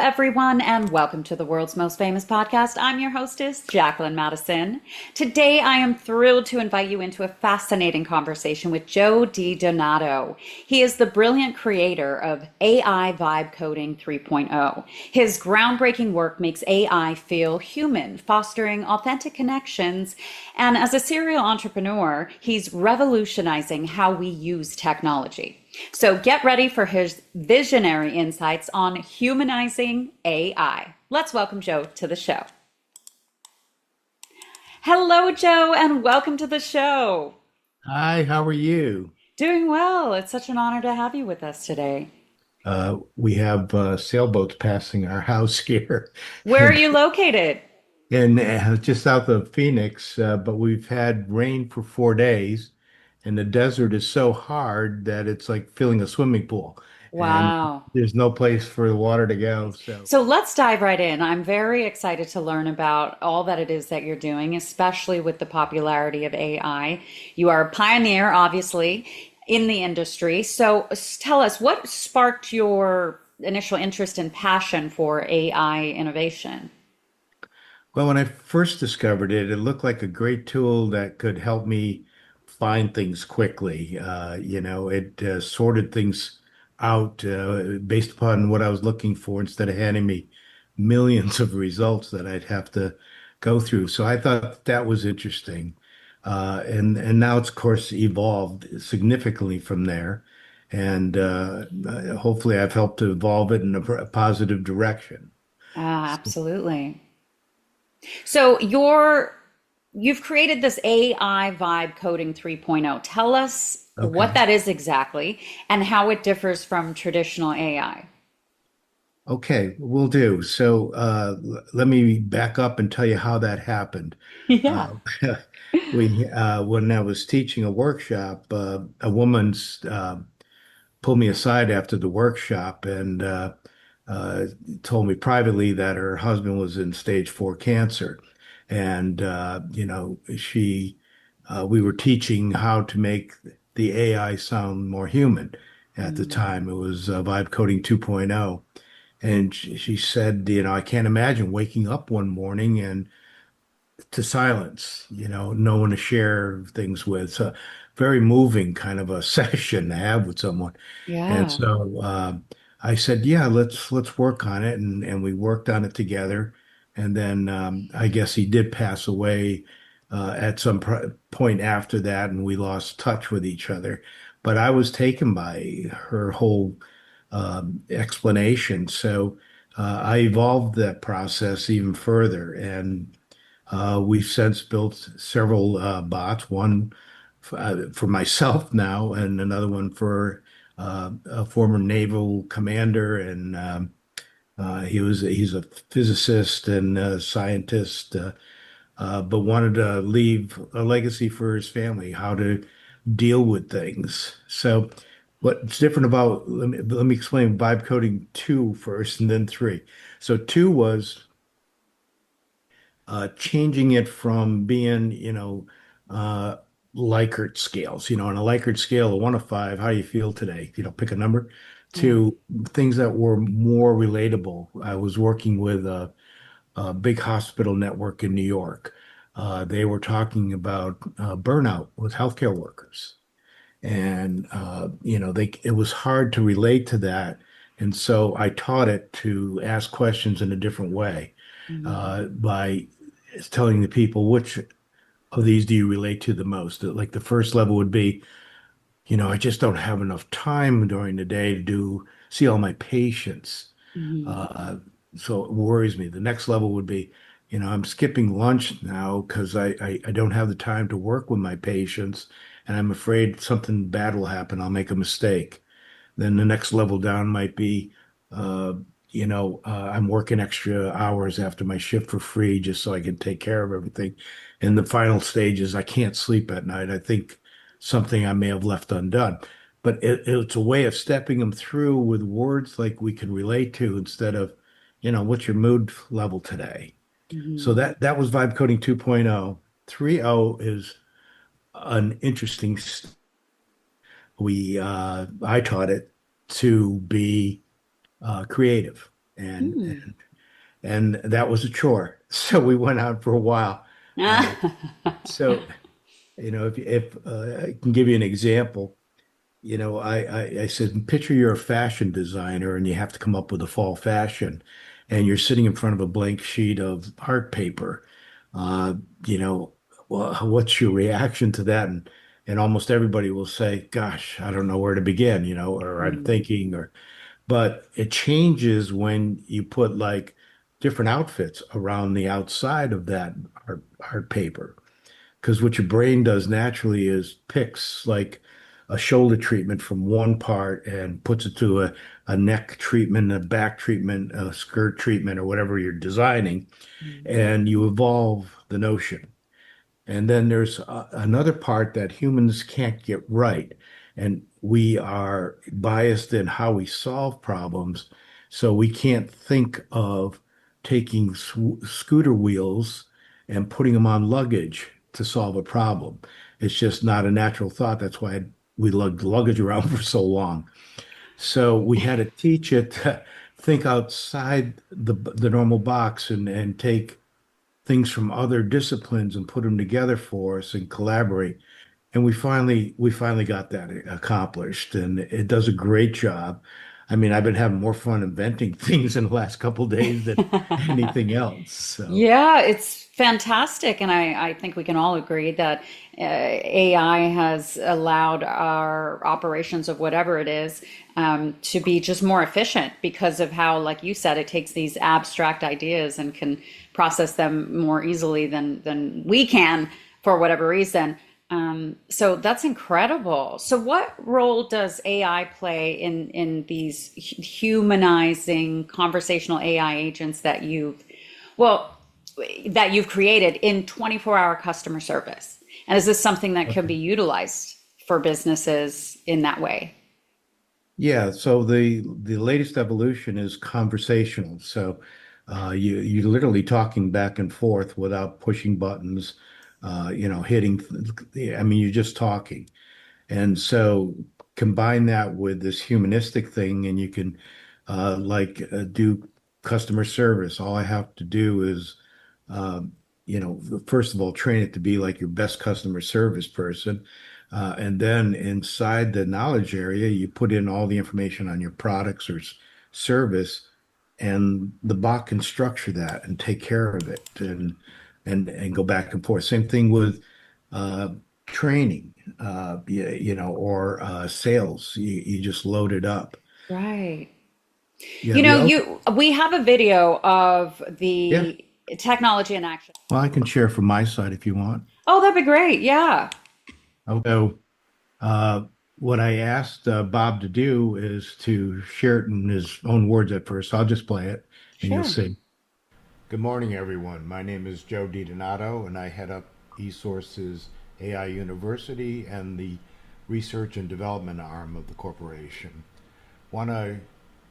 everyone, and welcome to the world's most famous podcast. I'm your hostess, Jacqueline Maddison. Today, I am thrilled to invite you into a fascinating conversation with Joe DiDonato. He is the brilliant creator of AI Vibe Coding 3.0. His groundbreaking work makes AI feel human, fostering authentic connections. And as a serial entrepreneur, he's revolutionizing how we use technology. So get ready for his visionary insights on humanizing AI. Let's welcome Joe to the show. Hello, Joe, and welcome to the show. Hi, how are you? Doing well. It's such an honor to have you with us today. We have sailboats passing our house here, Where are and you located? just south of Phoenix. But we've had rain for 4 days, and the desert is so hard that it's like filling a swimming pool, and Wow. there's no place for the water to go. So, So let's dive right in. I'm very excited to learn about all that it is that you're doing, especially with the popularity of AI. You are a pioneer, obviously, in the industry. So tell us, what sparked your initial interest and passion for AI innovation? well, when I first discovered it, it looked like a great tool that could help me find things quickly. It sorted things out based upon what I was looking for instead of handing me millions of results that I'd have to go through. So I thought that was interesting. And now it's, of course, evolved significantly from there. And hopefully I've helped to evolve it in a positive direction. Ah, absolutely. So you've created this AI Vibe Coding 3.0. Tell us what Okay. that is exactly and how it differs from traditional AI. Okay, will do. So let me back up and tell you how that happened. Yeah. Uh, when I was teaching a workshop, a woman's pulled me aside after the workshop and uh, told me privately that her husband was in stage 4 cancer, and we were teaching how to make the AI sound more human. At the Mm. time, it was Vibe Coding 2.0. And she said, I can't imagine waking up one morning and to silence, no one to share things with. So very moving kind of a session to have with someone. And Yeah. so I said, yeah, let's work on it. And we worked on it together. And then I guess he did pass away at some point after that, and we lost touch with each other. But I was taken by her whole explanation. So I evolved that process even further, and we've since built several bots. One for myself now, and another one for a former naval commander, and he's a physicist and a scientist, but wanted to leave a legacy for his family, how to deal with things. So, what's different about, let me explain vibe coding 2 first and then 3. So, 2 was changing it from being, uh, Likert scales, on a Likert scale of 1 to 5, how do you feel today? Pick a number, Yeah. to things that were more relatable. I was working with a big hospital network in New York. They were talking about burnout with healthcare workers. And it was hard to relate to that. And so I taught it to ask questions in a different way Mhm. by telling the people which of these do you relate to the most. Like the first level would be, I just don't have enough time during the day to see all my patients. Mhm. Uh, so it worries me. The next level would be, I'm skipping lunch now because I don't have the time to work with my patients, and I'm afraid something bad will happen. I'll make a mistake. Then the next level down might be, I'm working extra hours after my shift for free just so I can take care of everything. And the final stage is I can't sleep at night. I think something I may have left undone. But it's a way of stepping them through with words like we can relate to instead of, what's your mood level today? So Mhm. that was Vibe Coding 2.0. 3.0 is an interesting. I taught it to be creative. and and that was a chore. So we went out for a while. Uh, so if I can give you an example, I said, picture you're a fashion designer and you have to come up with a fall fashion, and you're sitting in front of a blank sheet of art paper. Uh, you know, well, what's your reaction to that? And almost everybody will say, "Gosh, I don't know where to begin," or I'm Mm. thinking, but it changes when you put like different outfits around the outside of that art paper. Because what your brain does naturally is picks like a shoulder treatment from one part and puts it to a neck treatment, a back treatment, a skirt treatment, or whatever you're designing, Mm. and you evolve the notion. And then there's another part that humans can't get right. And we are biased in how we solve problems. So we can't think of taking scooter wheels and putting them on luggage to solve a problem. It's just not a natural thought. That's why we lugged luggage around for so long. So we had to teach it to think outside the normal box and take things from other disciplines and put them together for us and collaborate. And we finally got that accomplished, and it does a great job. I mean, I've been having more fun inventing things in the last couple of days than anything else. So, Yeah, it's fantastic. And I think we can all agree that AI has allowed our operations of whatever it is to be just more efficient because of how, like you said, it takes these abstract ideas and can process them more easily than we can for whatever reason. So that's incredible. So what role does AI play in these humanizing conversational AI agents well, that you've created in 24-hour customer service? And is this something that can be okay. utilized for businesses in that way? Yeah, so the latest evolution is conversational. So you're literally talking back and forth without pushing buttons, hitting. I mean, you're just talking. And so combine that with this humanistic thing, and you can do customer service. All I have to do is, um, first of all, train it to be like your best customer service person. And then inside the knowledge area, you put in all the information on your products or service, and the bot can structure that and take care of it and go back and forth. Same thing with uh, training, or sales. You just load it up. Right. Yeah, the other, We have a video of yeah. the technology in action. Well, I can share from my side if you want. Oh, that'd be great. Yeah, Okay. So, uh, what I asked Bob to do is to share it in his own words at first. I'll just play it, and you'll sure. see. Good morning, everyone. My name is Joe DiDonato, and I head up eSource's AI University and the research and development arm of the corporation. Want to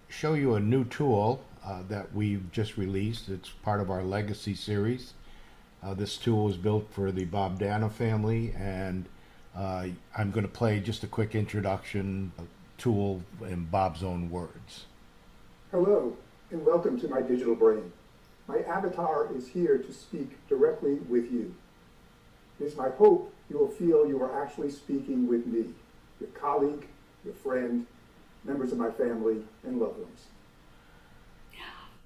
show you a new tool that we've just released. It's part of our legacy series. This tool was built for the Bob Dana family, and I'm going to play just a quick introduction tool in Bob's own words. Hello, and welcome to my digital brain. My avatar is here to speak directly with you. It is my hope you will feel you are actually speaking with me, your colleague, your friend, members of my family, and loved ones.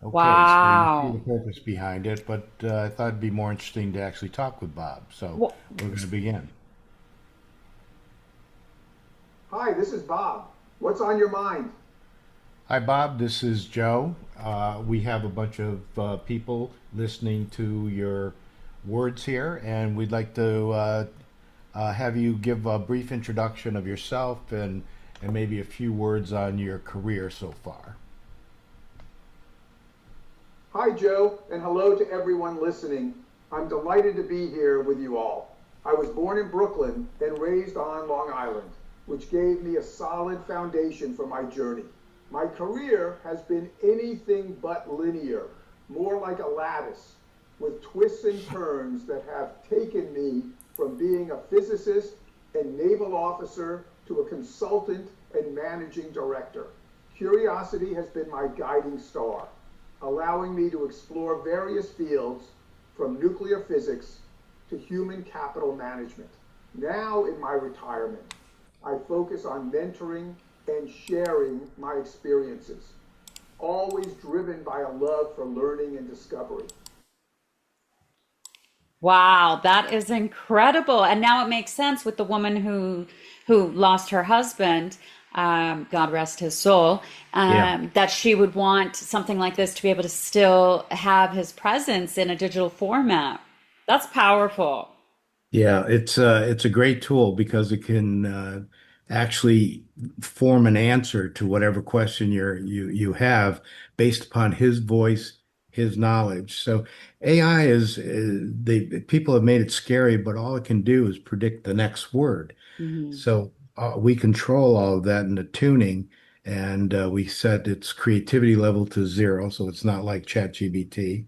Okay, so you see the Wow. purpose behind it, but I thought it'd be more interesting to actually talk with Bob. So Well, we're going to begin. Hi, this is Bob. What's on your mind? Hi, Bob. This is Joe. We have a bunch of people listening to your words here, and we'd like to have you give a brief introduction of yourself and maybe a few words on your career so far. Hi, Joe, and hello to everyone listening. I'm delighted to be here with you all. I was born in Brooklyn and raised on Long Island, which gave me a solid foundation for my journey. My career has been anything but linear, more like a lattice, with twists and turns that have taken me from being a physicist and naval officer to a consultant and managing director. Curiosity has been my guiding star. allowing me to explore various fields from nuclear physics to human capital management. Now, in my retirement, I focus on mentoring and sharing my experiences, always driven by a love for learning and discovery. Wow, that is incredible. And now it makes sense with the woman who lost her husband, God rest his soul, Yeah. that she would want something like this to be able to still have his presence in a digital format. That's powerful. Yeah, it's a great tool because it can actually form an answer to whatever question you have based upon his voice, his knowledge. So AI they people have made it scary, but all it can do is predict the next word. Mhm. So we control all of that in the tuning, and we set its creativity level to zero, so it's not like ChatGPT.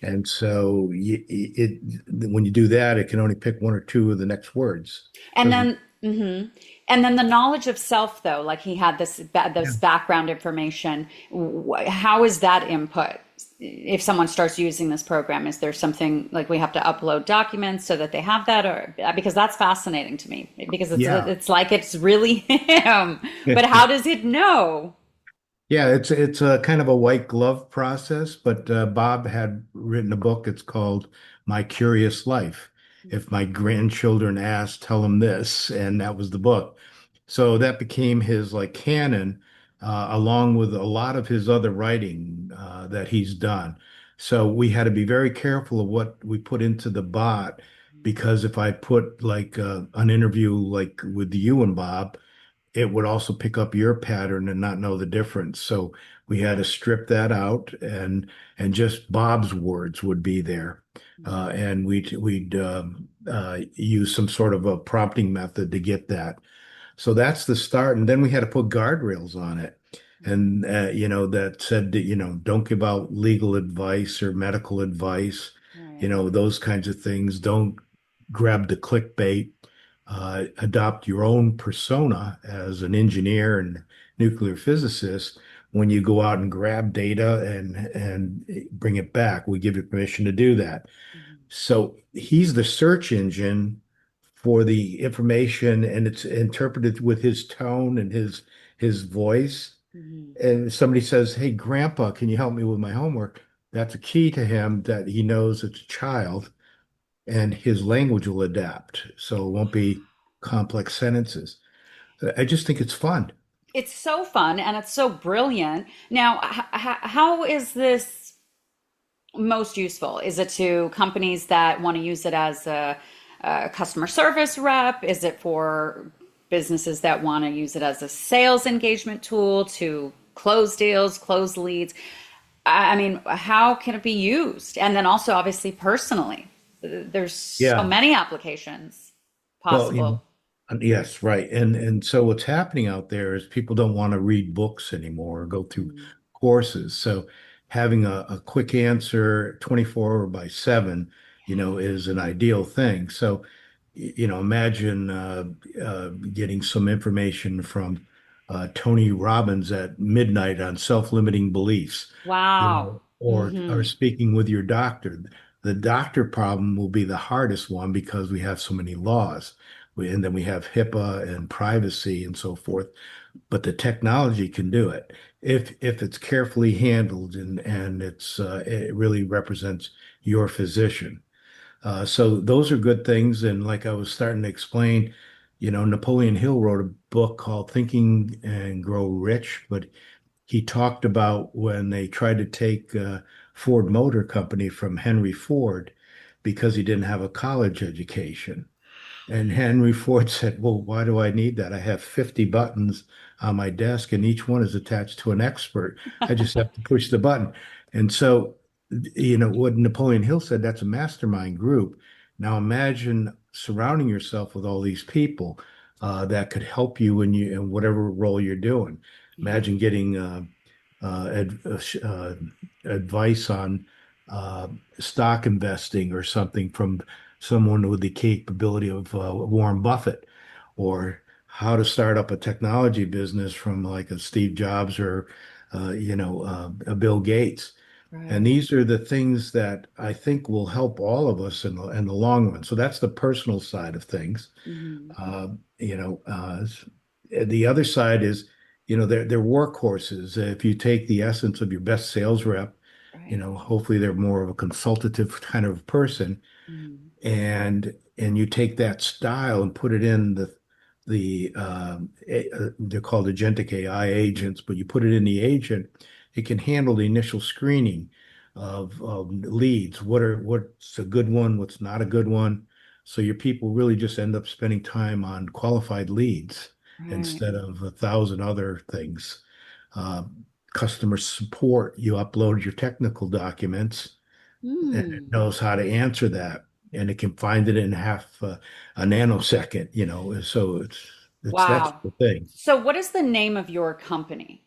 And so when you do that, it can only pick one or two of the next words. And Doesn't, then, and then the knowledge of self, though, like he had yeah. this background information. How is that input? If someone starts using this program, is there something like we have to upload documents so that they have that, or because that's fascinating to me because Yeah. it's like it's really him, but how does it know? Yeah, it's a kind of a white glove process, but Bob had written a book. It's called My Curious Life. If my grandchildren ask, tell them this, and that was the book. So that became his like canon, along with a lot of his other writing that he's done. So we had to be very careful of what we put into the bot, because if I put like an interview like with you and Bob, it would also pick up your pattern and not know the difference. So we had to strip that out, and just Bob's words would be there, and we'd use some sort of a prompting method to get that. So that's the start, and then we had to put guardrails on it, and that said that don't give out legal advice or medical advice, Right. those kinds of things. Don't grab the clickbait. Adopt your own persona as an engineer and nuclear physicist. When you go out and grab data and bring it back, we give you permission to do that. So he's the search engine for the information, and it's interpreted with his tone and his voice. Mhm. And if somebody says, "Hey, Grandpa, can you help me with my homework?" That's a key to him that he knows it's a child, and his language will adapt. So it won't be complex sentences. I just think it's fun. It's so fun and it's so brilliant. Now, how is this most useful? Is it to companies that want to use it as a customer service rep? Is it for businesses that want to use it as a sales engagement tool to close deals, close leads? I mean, how can it be used? And then also, obviously, personally, there's so Yeah. many applications Well, possible. yes, right. And so what's happening out there is people don't want to read books anymore or go through Mhm. courses. So having a quick answer 24 by 7, is an ideal thing. So, imagine getting some information from Tony Robbins at midnight on self-limiting beliefs, Wow. or Hmm. speaking with your doctor. The doctor problem will be the hardest one because we have so many laws. And then we have HIPAA and privacy and so forth. But the technology can do it if it's carefully handled, and it really represents your physician. So those are good things. And like I was starting to explain, Napoleon Hill wrote a book called Thinking and Grow Rich, but he talked about when they tried to take Ford Motor Company from Henry Ford because he didn't have a college education. And Henry Ford said, "Well, why do I need that? I have 50 buttons on my desk, and each one is attached to an expert. I just have to push the button." And so, what Napoleon Hill said, that's a mastermind group. Now imagine surrounding yourself with all these people that could help you in whatever role you're doing. Imagine getting advice on uh, stock investing or something from someone with the capability of Warren Buffett, or how to start up a technology business from like a Steve Jobs or a Bill Gates. And Right. these are the things that I think will help all of us in the long run. So that's the personal side of things. Hmm. Uh, you know, the other side is, they're workhorses. If you take the essence of your best sales rep, Right. hopefully they're more of a consultative kind of person, Mm. and you take that style and put it in they're called agentic AI agents, but you put it in the agent, it can handle the initial screening of leads. What's a good one, what's not a good one. So your people really just end up spending time on qualified leads Right. instead of 1,000 other things. Uh, Customer support, you upload your technical documents and it Hmm. knows how to answer that, and it can find it in half a nanosecond, so that's Wow. the thing. So, what is the name of your company?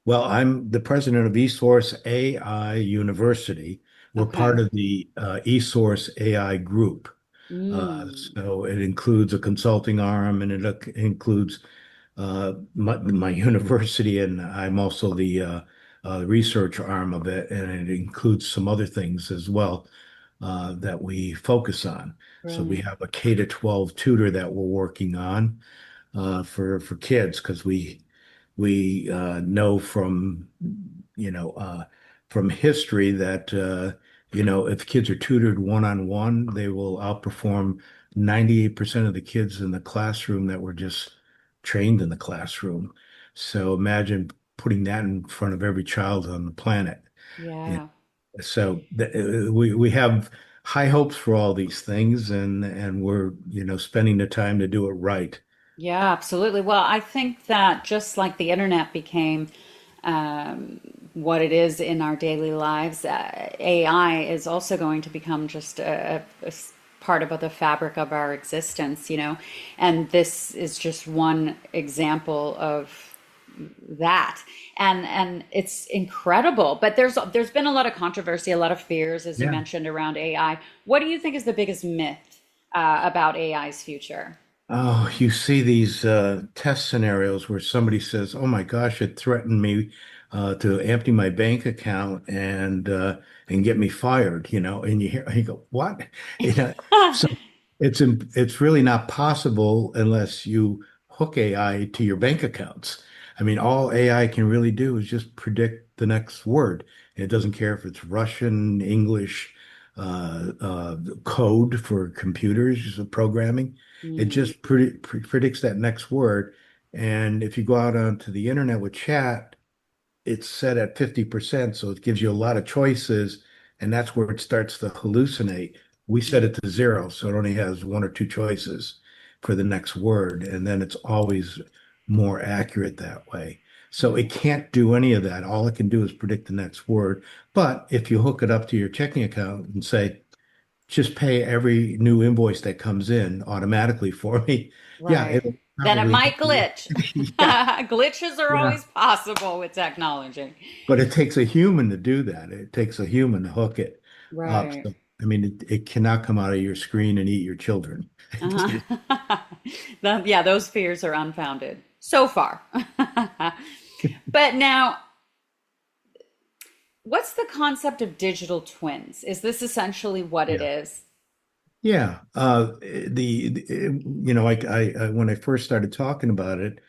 Well, I'm the president of ESource AI University. We're Okay. part of the ESource AI group. Mm. So it includes a consulting arm, and it includes my university, and I'm also the research arm of it, and it includes some other things as well that we focus on. So we Brilliant. have a K to 12 tutor that we're working on for kids, because we know from history that if kids are tutored one-on-one, they will outperform 98% of the kids in the classroom that were just trained in the classroom. So imagine putting that in front of every child on the planet. You Yeah. so we have high hopes for all these things, and we're spending the time to do it right. Yeah, absolutely. Well, I think that just like the internet became what it is in our daily lives, AI is also going to become just part of the fabric of our existence, and this is just one example of that. And it's incredible. But there's been a lot of controversy, a lot of fears, as you Yeah. mentioned, around AI. What do you think is the biggest myth about AI's future? Oh, you see these test scenarios where somebody says, "Oh my gosh, it threatened me to empty my bank account and get me fired," and you go, "What?" You know, so it's really not possible unless you hook AI to your bank accounts. I mean, all AI can really do is just predict the next word. It doesn't care if it's Russian, English, code for computers, programming. It Mm, just predicts that next word. And if you go out onto the internet with chat, it's set at 50%. So it gives you a lot of choices. And that's where it starts to hallucinate. We set it to zero. So it only has one or two choices for the next word. And then it's always more accurate that way. So it right. can't do any of that. All it can do is predict the next word. But if you hook it up to your checking account and say, just pay every new invoice that comes in automatically for me. Yeah, Right. it'll Then it probably might help you. glitch. Yeah, Glitches are yeah. always possible with technology. But it takes a human to do that. It takes a human to hook it up. Right. So, I mean, it cannot come out of your screen and eat your children. Uh-huh. Yeah, those fears are unfounded so far. But now, what's the concept of digital twins? Is this essentially what it Yeah. is? Yeah. When I first started talking about it,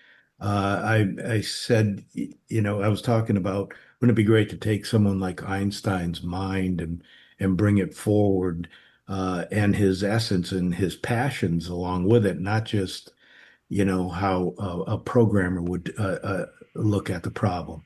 I said, I was talking about, wouldn't it be great to take someone like Einstein's mind and bring it forward, and his essence and his passions along with it, not just, how a programmer would look at the problem.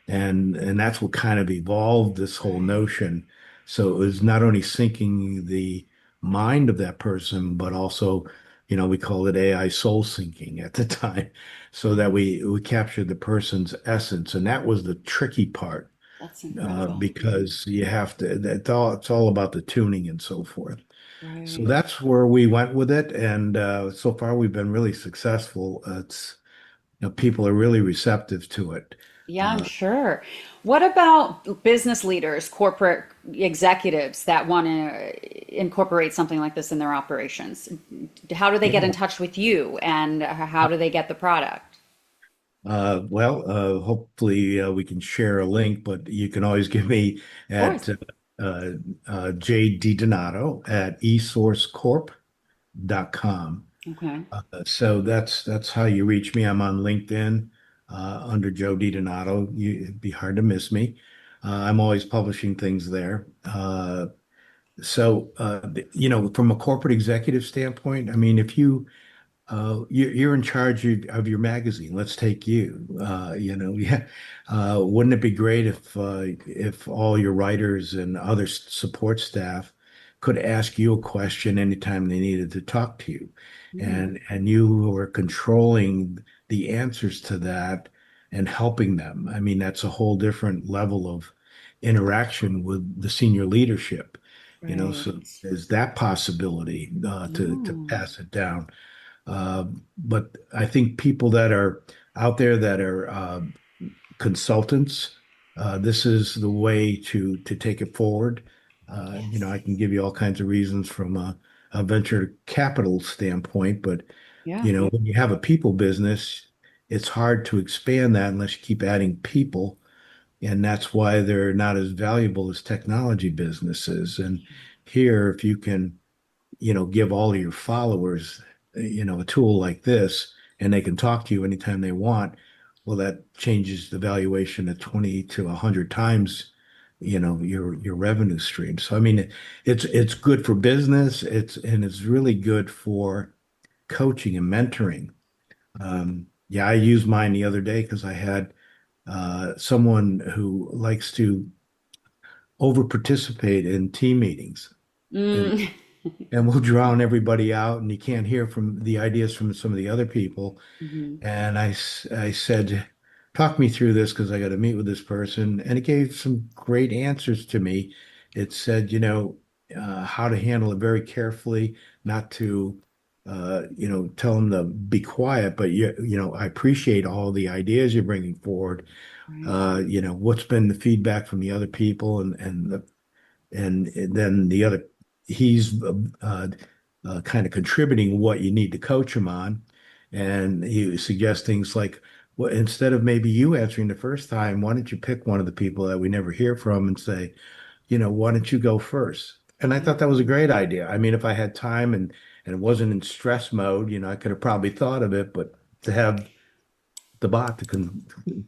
And that's what kind of evolved this whole Right. notion. So it was not only syncing the mind of that person, but also, we called it AI soul syncing at the time, so that we captured the person's essence. And that was the tricky part, That's incredible. because you have to, it's all about the tuning and so forth. So Right. that's where we went with it. And so far we've been really successful. People are really receptive to it. Yeah, I'm Uh, sure. What about business leaders, corporate executives that want to incorporate something like this in their operations? How do they get in yeah. touch with you and how do they get the product? Hopefully we can share a link, but you can always give me Of at course. JD Donato at esourcecorp.com. Okay. So that's how you reach me. I'm on LinkedIn under Joe D. Donato. It'd be hard to miss me. I'm always publishing things there. From a corporate executive standpoint, I mean, if you're in charge of your magazine. Let's take you. Yeah. Wouldn't it be great if all your writers and other support staff could ask you a question anytime they needed to talk to you, Mm, and you were controlling the answers to that and helping them. I mean, that's a whole different level of interaction with the senior leadership. So right. there's that possibility to Oh, pass it down. But I think people that are out there that are consultants, this is the way to take it forward. I yes. can give you all kinds of reasons from a venture capital standpoint, but Yeah. when you have a people business, it's hard to expand that unless you keep adding people, and that's why they're not as valuable as technology businesses. And here, if you can give all of your followers, a tool like this, and they can talk to you anytime they want. Well, that changes the valuation at 20 to 100 times, your revenue stream. So, I mean, it's good for business. It's really good for coaching and mentoring. Yeah, I used mine the other day because I had someone who likes to over participate in team meetings. And Mm, and we'll drown everybody out, and you can't hear from the ideas from some of the other people. mhm. And I said, talk me through this because I got to meet with this person. And it gave some great answers to me. It said, how to handle it very carefully, not to, tell them to be quiet, but I appreciate all the ideas you're bringing forward. Right. What's been the feedback from the other people and then the other, he's kind of contributing what you need to coach him on. And he suggests things like, well, instead of maybe you answering the first time, why don't you pick one of the people that we never hear from and say, why don't you go first? And I thought that was a great idea. I mean, if I had time and wasn't in stress mode, I could have probably thought of it, but to have the bot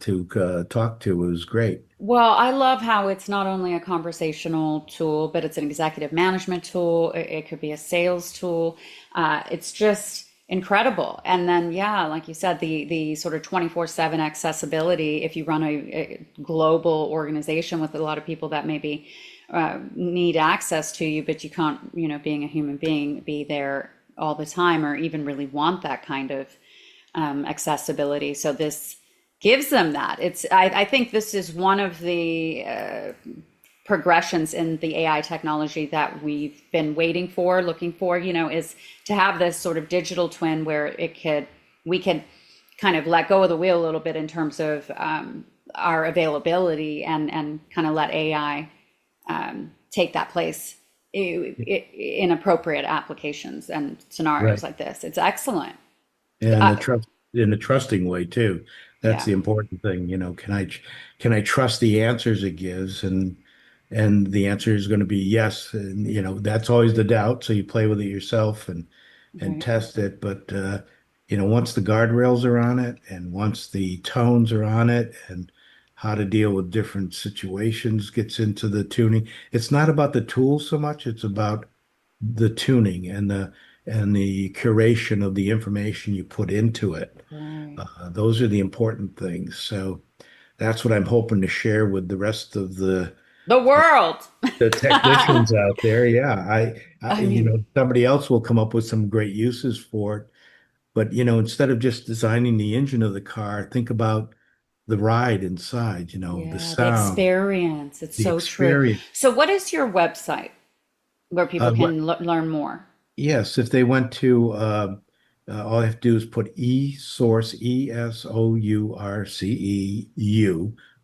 to talk to was great. Well, I love how it's not only a conversational tool, but it's an executive management tool. It could be a sales tool. It's just incredible. And then, yeah, like you said, the sort of 24/7 accessibility. If you run a global organization with a lot of people that maybe need access to you, but you can't, being a human being, be there all the time or even really want that kind of accessibility. So this gives them that. I think this is one of the progressions in the AI technology that we've been waiting for, looking for, is to have this sort of digital twin where we could kind of let go of the wheel a little bit in terms of our availability and kind of let AI take that place in appropriate applications and scenarios Right. like this. It's excellent. And Uh, the trust in a trusting way too. That's yeah, the important thing. Can I trust the answers it gives? And the answer is going to be yes. And that's always the doubt. So you play with it yourself and right. test it. But once the guardrails are on it and once the tones are on it and how to deal with different situations gets into the tuning. It's not about the tools so much, it's about the tuning and the curation of the information you put into it. Right. Those are the important things. So that's what I'm hoping to share with the rest of The world. the technicians out there. Yeah, I mean, somebody else will come up with some great uses for it. But instead of just designing the engine of the car, think about the ride inside. The yeah, the sound, experience. It's the so true. experience. So, what is your website where people What can learn more? Yes, if they went to all they have to do is put eSource,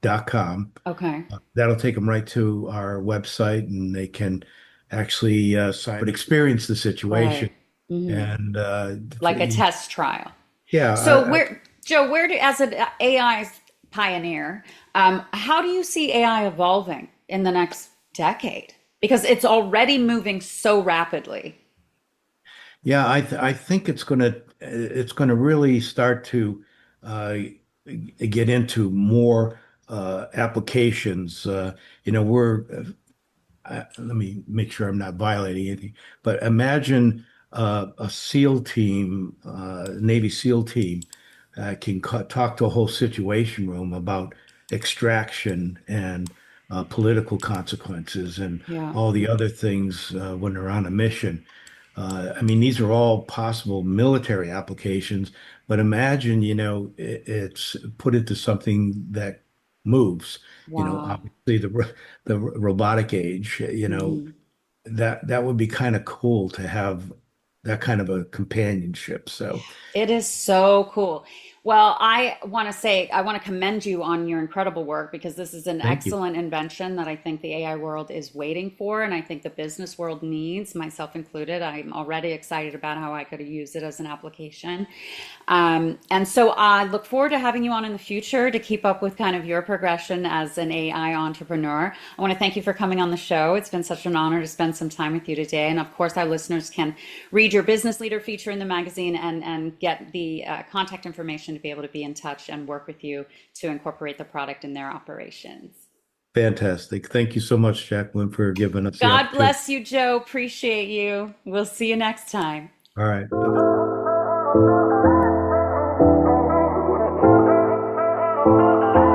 ESourceu.com. Okay. That'll take them right to our website, and they can actually experience the situation. Right. Hmm. And Like a test trial. yeah, So, where Joe, as an AI pioneer, how do you see AI evolving in the next decade? Because it's already moving so rapidly. Yeah, I think it's gonna really start to uh, get into more applications. We're let me make sure I'm not violating anything. But imagine a SEAL team, Navy SEAL team, can talk to a whole situation room about extraction and political consequences and Yeah. all the other things when they're on a mission. I mean, these are all possible military applications, but imagine, it's put into something that moves. Wow. Obviously the robotic age, Mhm. that would be kind of cool to have that kind of a companionship. So It is so cool. Well, I want to commend you on your incredible work because this is an thank you. excellent invention that I think the AI world is waiting for, and I think the business world needs, myself included. I'm already excited about how I could use it as an application. And so I look forward to having you on in the future to keep up with kind of your progression as an AI entrepreneur. I want to thank you for coming on the show. It's been such an honor to spend some time with you today. And of course, our listeners can read your business leader feature in the magazine and get the contact information to be able to be in touch and work with you to incorporate the product in their operations. Fantastic. Thank you so much, Jacqueline, for giving us the God opportunity. bless you, Joe. Appreciate you. We'll see you next time. All right. Bye-bye.